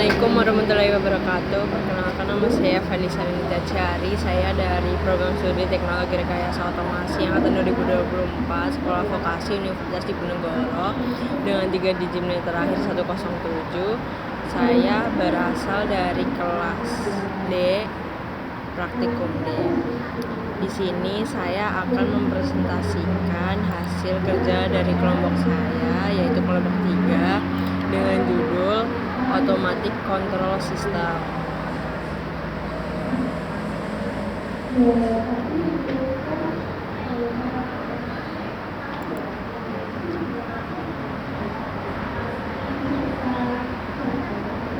Assalamualaikum warahmatullahi wabarakatuh. Perkenalkan, nama saya Vanessa Nita Chari. Saya dari program studi Teknologi Rekayasa Otomasi angkatan 2024 Sekolah Vokasi Universitas Diponegoro dengan 3 digit nilai terakhir 107. Saya berasal dari kelas D, praktikum D. Di sini saya akan mempresentasikan hasil kerja dari kelompok saya, yaitu kelompok 3 dengan judul Automatic Control System.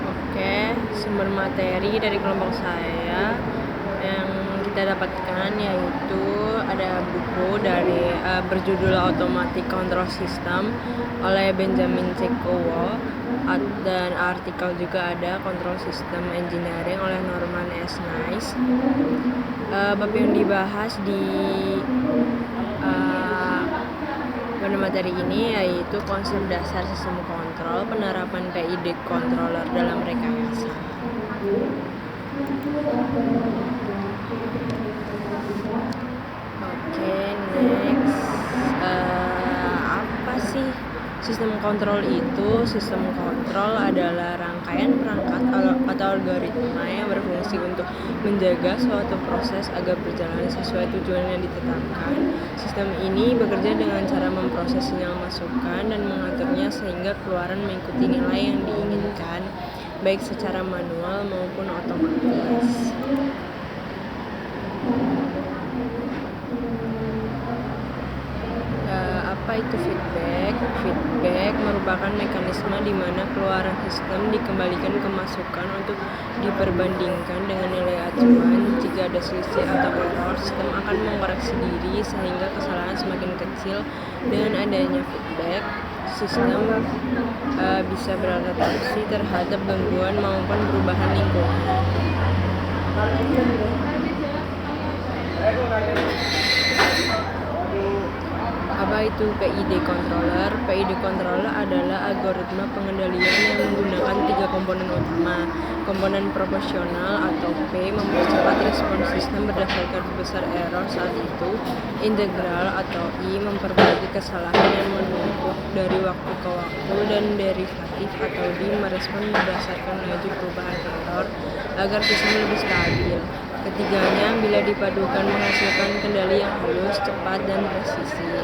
Oke, sumber materi dari kelompok saya yang kita dapatkan yaitu ada buku dari berjudul Automatic Control System oleh Benjamin Cekowo, dan artikel juga ada Control System Engineering oleh Norman S. Nice. Bab yang dibahas di pada materi ini yaitu konsep dasar sistem kontrol, penerapan PID controller dalam rekayasa. Oke, next. Apa sih sistem kontrol itu? Sistem kontrol adalah rangkaian perangkat atau algoritma yang berfungsi untuk menjaga suatu proses agar berjalan sesuai tujuan yang ditetapkan. Sistem ini bekerja dengan cara memproses sinyal masukan dan mengaturnya sehingga keluaran mengikuti nilai yang diinginkan, baik secara manual maupun otomatis. Apa itu feedback? Feedback merupakan mekanisme di mana keluaran sistem dikembalikan ke masukan untuk diperbandingkan dengan nilai acuan. Jika ada selisih atau error, sistem akan mengoreksi diri sehingga kesalahan semakin kecil. Dengan adanya feedback, sistem bisa beradaptasi terhadap gangguan maupun perubahan lingkungan. Apa itu PID controller? PID controller adalah algoritma pengendalian yang menggunakan 3 komponen utama. Komponen proporsional atau P mempercepat respons sistem berdasarkan besar error saat itu. Integral atau I memperbaiki kesalahan yang menumpuk dari waktu ke waktu. Dan derivatif atau D merespon berdasarkan laju perubahan error agar sistem lebih stabil. Ketiganya bila dipadukan menghasilkan kendali yang halus, cepat, dan presisi.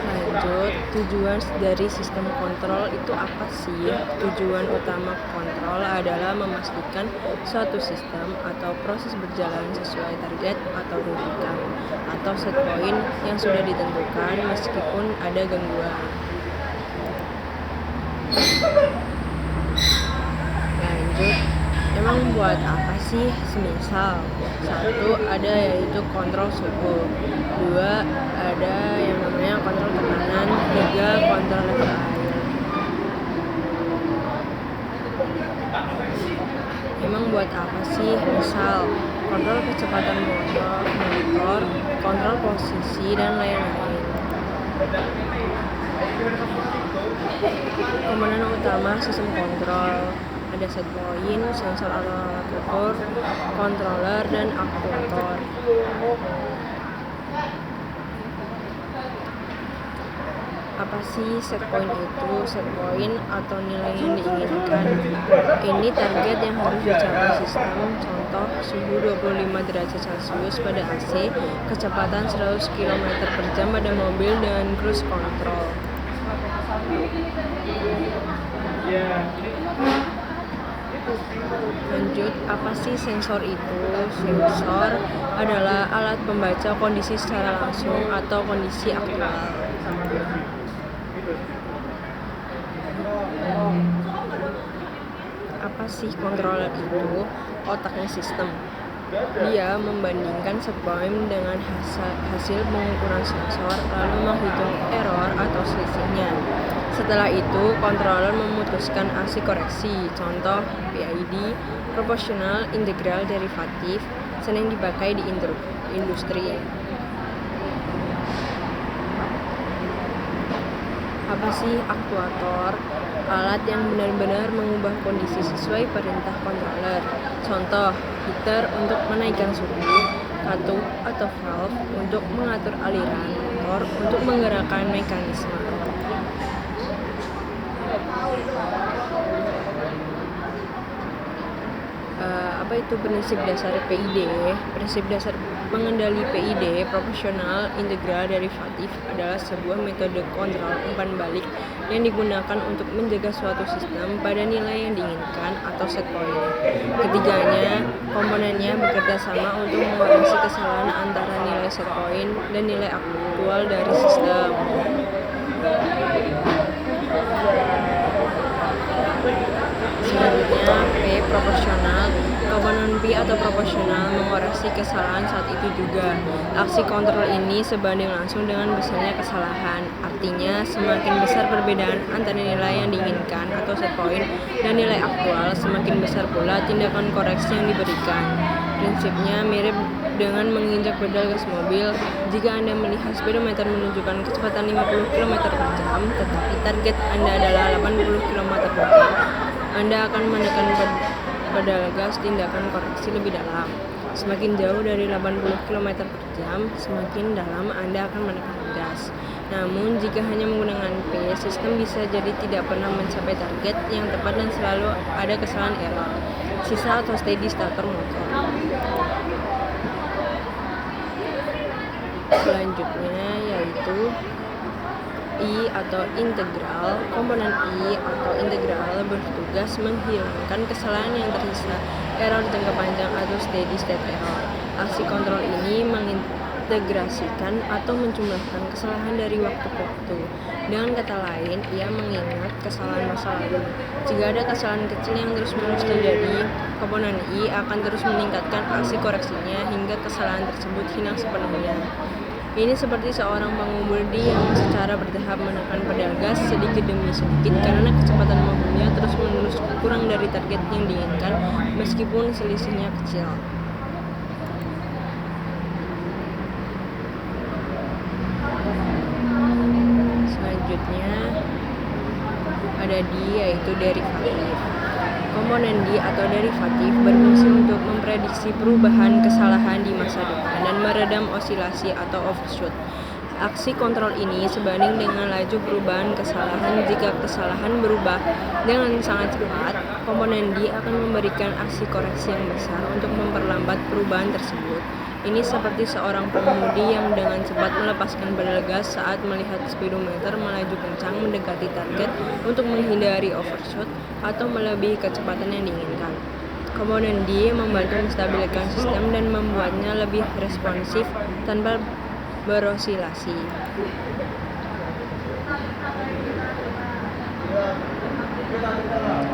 Lanjut, tujuan dari sistem kontrol itu apa sih? Tujuan utama kontrol adalah memastikan suatu sistem atau proses berjalan sesuai target atau rujukan atau set point yang sudah ditentukan meskipun ada gangguan. Lanjut, emang buat apa sih? Semisal 1 ada yaitu kontrol suhu, 2 ada yang namanya kontrol tekanan, 3 kontrol level air. Emang buat apa sih? Misal kontrol kecepatan motor, kontrol posisi, dan lain-lain. Komponen utama sistem kontrol ada set point, sensor atau alat ukur, controller, dan aktuator. Apa sih set point itu? Set point atau nilai yang diinginkan. Ini target yang harus dicapai sistem. Contoh, suhu 25 derajat Celcius pada AC, kecepatan 100 km per jam pada mobil dengan cruise control. Lanjut, apa sih sensor itu? Sensor adalah alat pembaca kondisi secara langsung atau kondisi aktual. Apa sih controller itu? Otaknya sistem. Dia membandingkan set point dengan hasil pengukuran sensor, lalu menghitung error atau selisihnya. Setelah itu, controller memutuskan aksi koreksi. Contoh, PID, proporsional, integral, derivatif, sering dipakai di industri. Apa sih aktuator? Alat yang benar-benar mengubah kondisi sesuai perintah controller. Contoh, heater untuk menaikkan suhu, katup atau valve untuk mengatur aliran, motor untuk menggerakkan mekanisme. Apa itu prinsip dasar PID? Prinsip dasar pengendali PID, proporsional integral derivatif, adalah sebuah metode kontrol umpan balik yang digunakan untuk menjaga suatu sistem pada nilai yang diinginkan atau set point. Ketiganya, komponennya bekerja sama untuk mengoreksi kesalahan antara nilai set point dan nilai aktual dari sistem. Selanjutnya, P proporsional. Komponen P atau proporsional mengoreksi kesalahan saat itu juga. Aksi kontrol ini sebanding langsung dengan besarnya kesalahan. Artinya, semakin besar perbedaan antara nilai yang diinginkan atau set point dan nilai aktual, semakin besar pula tindakan koreksi yang diberikan. Prinsipnya mirip dengan menginjak pedal gas mobil. Jika Anda melihat speedometer menunjukkan kecepatan 50 km/jam, tetapi target Anda adalah 80 km/jam, Anda akan menekan pedal gas tindakan koreksi lebih dalam. Semakin jauh dari 80 km/jam, semakin dalam Anda akan menekan gas. Namun, jika hanya menggunakan P, sistem bisa jadi tidak pernah mencapai target yang tepat dan selalu ada kesalahan error, sisa atau steady starter motor. Selanjutnya yaitu I atau integral. Komponen I atau integral bertugas menghilangkan kesalahan yang tersisa, error jangka panjang atau steady state error. Aksi kontrol ini mengintegrasikan atau menjumlahkan kesalahan dari waktu ke waktu. Dengan kata lain, ia mengingat kesalahan masa lalu. Jika ada kesalahan kecil yang terus-menerus terjadi, komponen I akan terus meningkatkan aksi koreksinya hingga kesalahan tersebut hilang sepenuhnya. Ini seperti seorang pengemudi yang secara bertahap menekan pedal gas sedikit demi sedikit karena kecepatan mobilnya terus-menerus kurang dari target yang diinginkan meskipun selisihnya kecil. Selanjutnya ada D, yaitu derivatif. Komponen D atau derivatif berfungsi untuk memprediksi perubahan kesalahan di masa depan dan meredam osilasi atau overshoot. Aksi kontrol ini sebanding dengan laju perubahan kesalahan. Jika kesalahan berubah dengan sangat cepat, komponen D akan memberikan aksi koreksi yang besar untuk memperlambat perubahan tersebut. Ini seperti seorang pengemudi yang dengan cepat melepaskan pedal gas saat melihat speedometer melaju kencang mendekati target untuk menghindari overshoot atau melebihi kecepatan yang diinginkan. Komponen D membantu menstabilkan sistem dan membuatnya lebih responsif tanpa berosilasi.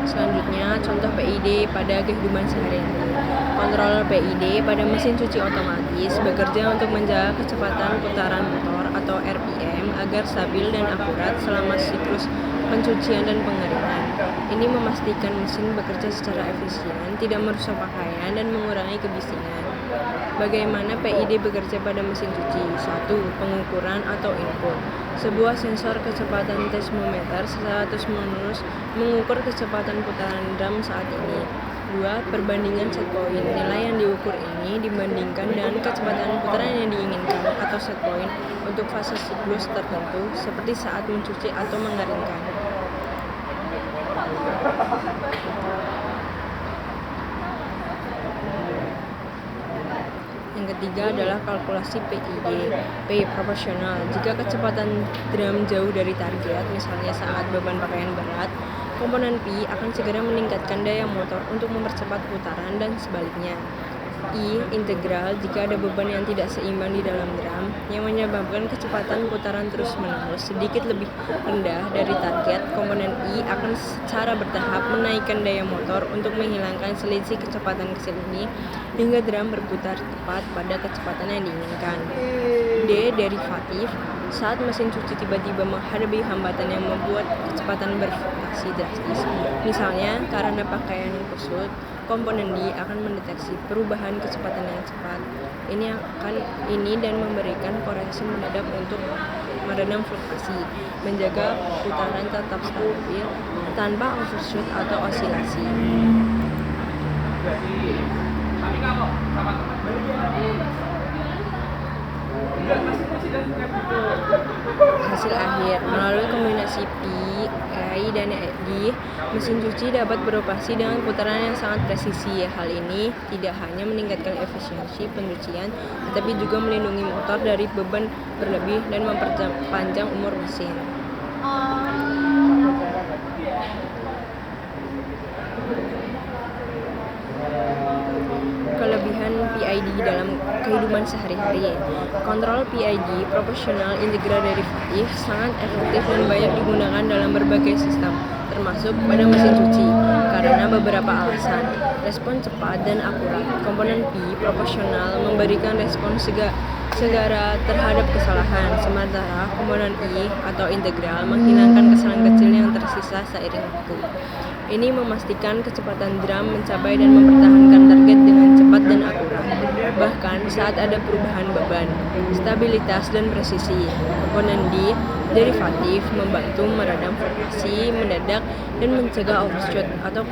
Selanjutnya, contoh PID pada kehidupan sehari-hari. Kontrol PID pada mesin cuci otomatis bekerja untuk menjaga kecepatan putaran motor atau RPM agar stabil dan akurat selama siklus pencucian dan pengeringan. Ini memastikan mesin bekerja secara efisien, tidak merusak pakaian, dan mengurangi kebisingan. Bagaimana PID bekerja pada mesin cuci? 1. Pengukuran atau input. Sebuah sensor kecepatan termometer terus-menerus mengukur kecepatan putaran drum saat ini. 2. Perbandingan set point. Nilai yang diukur ini dibandingkan dengan kecepatan putaran yang diinginkan atau set point untuk fase siklus tertentu seperti saat mencuci atau mengeringkan. Yang ketiga adalah kalkulasi PID. P proporsional. Jika kecepatan drum jauh dari target, misalnya saat beban pakaian berat, komponen P akan segera meningkatkan daya motor untuk mempercepat putaran dan sebaliknya. I integral. Jika ada beban yang tidak seimbang di dalam drum yang menyebabkan kecepatan putaran terus-menerus sedikit lebih rendah dari target, komponen I akan secara bertahap menaikkan daya motor untuk menghilangkan selisih kecepatan kecil ini hingga drum berputar tepat pada kecepatan yang diinginkan. D derivatif. Saat mesin cuci tiba-tiba menghadapi hambatan yang membuat kecepatan bervariasi drastis, misalnya karena pakaian yang kusut, komponen D akan mendeteksi perubahan kecepatan yang cepat ini dan memberikan koreksi mendadak untuk meredam fluktuasi, menjaga putaran tetap stabil tanpa overshoot atau osilasi. Hasil akhir, melalui kombinasi PI dan ED, mesin cuci dapat beroperasi dengan putaran yang sangat presisi. Hal ini tidak hanya meningkatkan efisiensi pencucian, tetapi juga melindungi motor dari beban berlebih dan memperpanjang umur mesin. Kelebihan PID dalam kehidupan sehari-hari. Kontrol PID proporsional integral derivatif sangat efektif dan banyak digunakan dalam berbagai sistem, termasuk pada mesin cuci, karena beberapa alasan. Respon cepat dan akurat. Komponen P proporsional memberikan respon segera terhadap kesalahan, sementara komponen I atau integral menghilangkan kesalahan kecil yang tersisa seiring waktu. Ini memastikan kecepatan drum mencapai dan mempertahankan target dengan cepat dan akurat, bahkan saat ada perubahan beban. Stabilitas dan presisi. Komponen D derivatif membantu meredam fluktuasi mendadak dan mencegah overshoot atau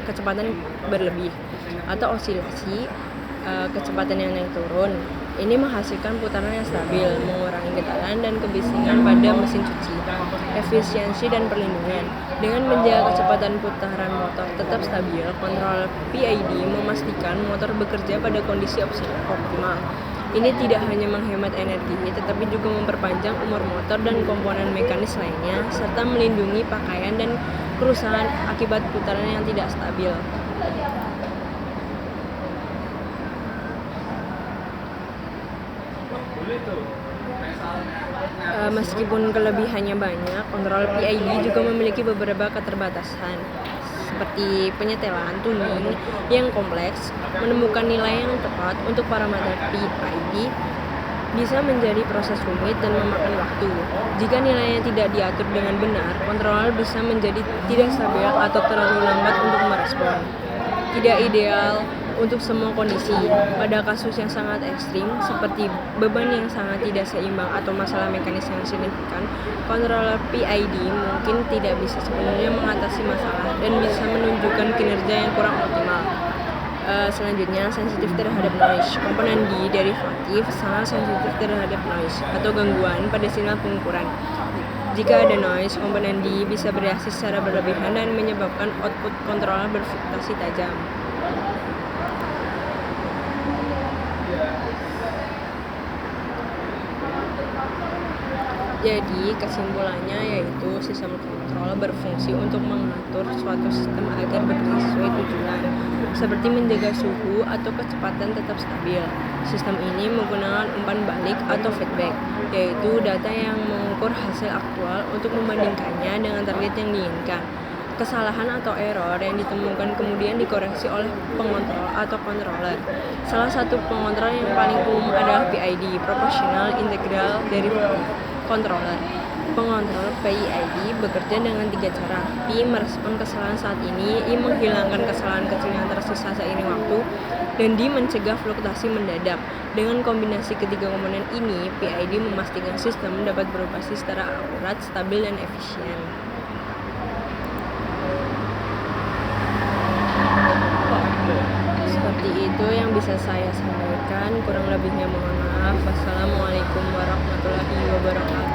kecepatan berlebih atau osilasi kecepatan yang naik turun. Ini menghasilkan putaran yang stabil, mengurangi getaran dan kebisingan pada mesin cuci. Efisiensi dan perlindungan. Dengan menjaga kecepatan putaran motor tetap stabil, kontrol PID memastikan motor bekerja pada kondisi optimal. Ini tidak hanya menghemat energi, tetapi juga memperpanjang umur motor dan komponen mekanis lainnya, serta melindungi pakaian dan kerusakan akibat putaran yang tidak stabil. Meskipun kelebihannya banyak, kontrol PID juga memiliki beberapa keterbatasan, seperti penyetelan tuning yang kompleks. Menemukan nilai yang tepat untuk parameter PID bisa menjadi proses rumit dan memakan waktu. Jika nilainya tidak diatur dengan benar, kontrol bisa menjadi tidak stabil atau terlalu lambat untuk merespon. Tidak ideal untuk semua kondisi. Pada kasus yang sangat ekstrim, seperti beban yang sangat tidak seimbang atau masalah mekanis yang signifikan, kontrol PID mungkin tidak bisa sepenuhnya mengatasi masalah dan bisa menunjukkan kinerja yang kurang optimal. Selanjutnya, sensitif terhadap noise. Komponen D derivatif sangat sensitif terhadap noise atau gangguan pada sinyal pengukuran. Jika ada noise, komponen D bisa bereaksi secara berlebihan dan menyebabkan output kontrol berfluktuasi tajam. Jadi, kesimpulannya yaitu sistem kontrol berfungsi untuk mengatur suatu sistem agar bekerja sesuai tujuan, seperti menjaga suhu atau kecepatan tetap stabil. Sistem ini menggunakan umpan balik atau feedback, yaitu data yang mengukur hasil aktual untuk membandingkannya dengan target yang diinginkan. Kesalahan atau error yang ditemukan kemudian dikoreksi oleh pengontrol atau controller. Salah satu pengontrol yang paling umum adalah PID, Proportional Integral Derivative Controller. Pengontrol PID bekerja dengan 3 cara. P merespon kesalahan saat ini, I menghilangkan kesalahan kecil yang tersisa seiring waktu, dan D mencegah fluktuasi mendadak. Dengan kombinasi ketiga komponen ini, PID memastikan sistem dapat beroperasi secara akurat, stabil, dan efisien. Seperti itu yang bisa saya sampaikan, kurang lebihnya mohon maaf. Wassalamualaikum warahmatullahi wabarakatuh.